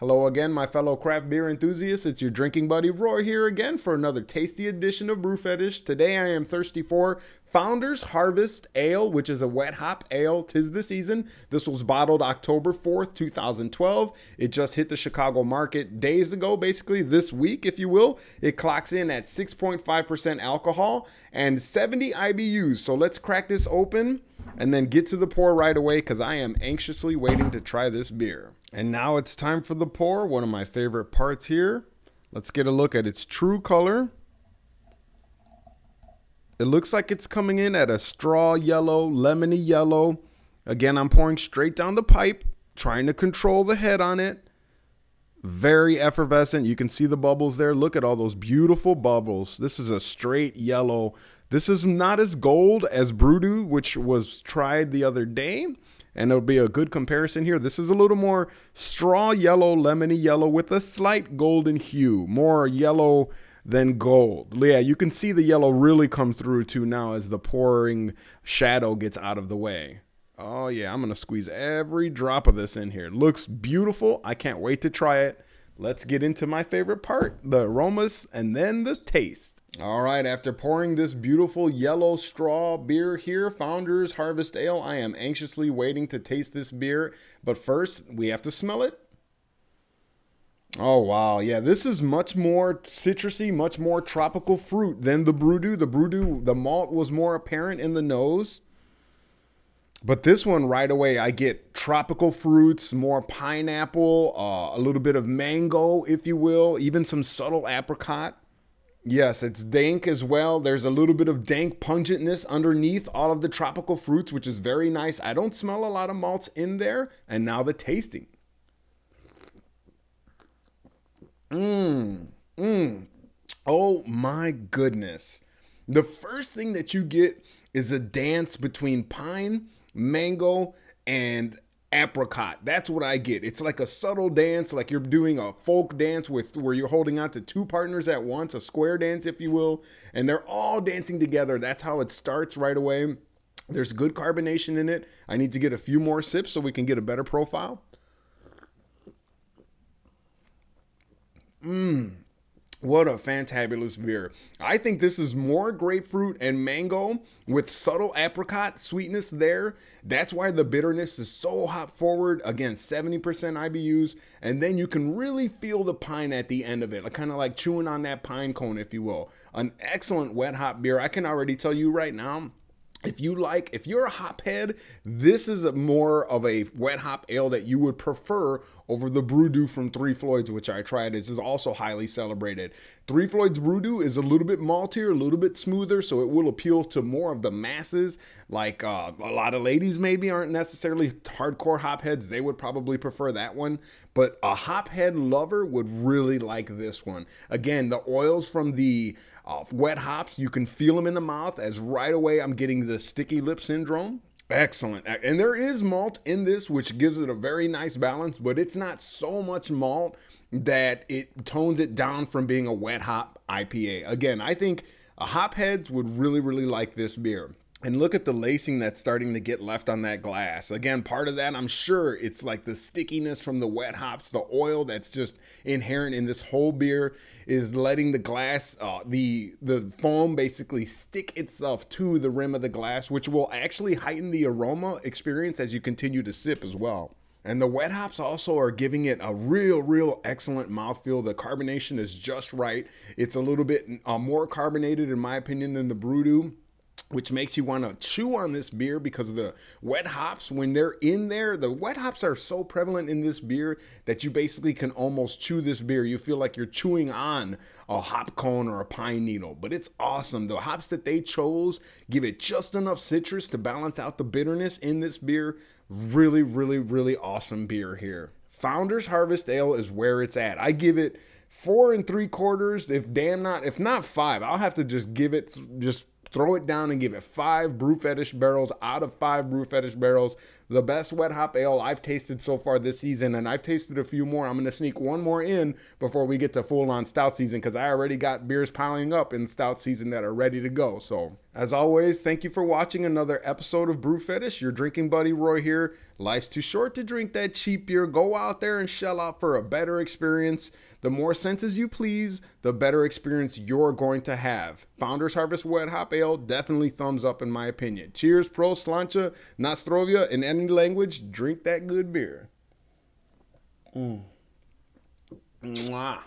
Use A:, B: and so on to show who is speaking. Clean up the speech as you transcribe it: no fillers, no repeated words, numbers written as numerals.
A: Hello again, my fellow craft beer enthusiasts. It's your drinking buddy Roy here again for another tasty edition of Brew Fetish. Today I am thirsty for Founders Harvest Ale, which is a wet hop ale. 'Tis the season. This was bottled October 4th, 2012. It just hit the Chicago market days ago, basically this week, if you will. It clocks in at 6.5% alcohol and 70 IBUs. So let's crack this open and then get to the pour right away because I am anxiously waiting to try this beer. And now it's time for the pour, one of my favorite parts here. Let's get a look at its true color. It looks like it's coming in at a straw yellow, lemony yellow. Again, I'm pouring straight down the pipe, trying to control the head on it. Very effervescent. You can see the bubbles there. Look at all those beautiful bubbles. This is a straight yellow. This is not as gold as Brew, which was tried the other day. And it'll be a good comparison here. This is a little more straw yellow, lemony yellow with a slight golden hue. More yellow than gold. Yeah, you can see the yellow really come through too now as the pouring shadow gets out of the way. Oh yeah, I'm going to squeeze every drop of this in here. It looks beautiful. I can't wait to try it. Let's get into my favorite part, the aromas and then the taste. All right, after pouring this beautiful yellow straw beer here, Founders Harvest Ale, I am anxiously waiting to taste this beer. But first, we have to smell it. Oh, wow. Yeah, this is much more citrusy, much more tropical fruit than the Brew. The malt was more apparent in the nose. But this one right away, I get tropical fruits, more pineapple, a little bit of mango, if you will, even some subtle apricot. Yes, it's dank as well. There's a little bit of dank pungentness underneath all of the tropical fruits, which is very nice. I don't smell a lot of malts in there. And now the tasting. Oh my goodness. The first thing that you get is a dance between pine, mango, and apricot. That's what I get. It's like a subtle dance, like you're doing a folk dance where you're holding on to two partners at once, a square dance, if you will, and they're all dancing together. That's how it starts right away. There's good carbonation in it. I need to get a few more sips so we can get a better profile. What a fantabulous beer. I think this is more grapefruit and mango with subtle apricot sweetness there. That's why the bitterness is so hop forward. Again, 70% IBUs. And then you can really feel the pine at the end of it. Kind of like chewing on that pine cone, if you will. An excellent wet hop beer. I can already tell you right now, if you're a hop head, this is more of a wet hop ale that you would prefer over the Brew from Three Floyds, which I tried. This is also highly celebrated. Three Floyds Brew is a little bit maltier, a little bit smoother, so it will appeal to more of the masses. Like a lot of ladies maybe aren't necessarily hardcore hop heads. They would probably prefer that one. But a hop head lover would really like this one. Again, the oils from the wet hops, you can feel them in the mouth as right away I'm getting the sticky lip syndrome. Excellent. And there is malt in this, which gives it a very nice balance, but it's not so much malt that it tones it down from being a wet hop IPA. Again, I think hop heads would really, really like this beer. And look at the lacing that's starting to get left on that glass. Again, part of that, I'm sure it's like the stickiness from the wet hops, the oil that's just inherent in this whole beer is letting the glass, the foam basically stick itself to the rim of the glass, which will actually heighten the aroma experience as you continue to sip as well. And the wet hops also are giving it a real excellent mouthfeel. The carbonation is just right. It's a little bit more carbonated in my opinion than the Brew, which makes you want to chew on this beer because the wet hops, when they're in there, the wet hops are so prevalent in this beer that you basically can almost chew this beer. You feel like you're chewing on a hop cone or a pine needle, but it's awesome. The hops that they chose give it just enough citrus to balance out the bitterness in this beer. Really awesome beer here. Founders Harvest Ale is where it's at. I give it 4 3/4, if not 5. I'll have to just give it, throw it down and give it 5 Brew Fetish barrels out of 5 Brew Fetish barrels. The best wet hop ale I've tasted so far this season, and I've tasted a few more. I'm going to sneak one more in before we get to full-on stout season because I already got beers piling up in stout season that are ready to go. So As always, thank you for watching another episode of Brew Fetish. Your drinking buddy Roy here. Life's too short to drink that cheap beer. Go out there and shell out for a better experience. The more senses you please, the better experience you're going to have. Founders Harvest Wet Hop Ale, definitely thumbs up in my opinion. Cheers, pro, slancha, nastrovia, in any language, drink that good beer. Mwah.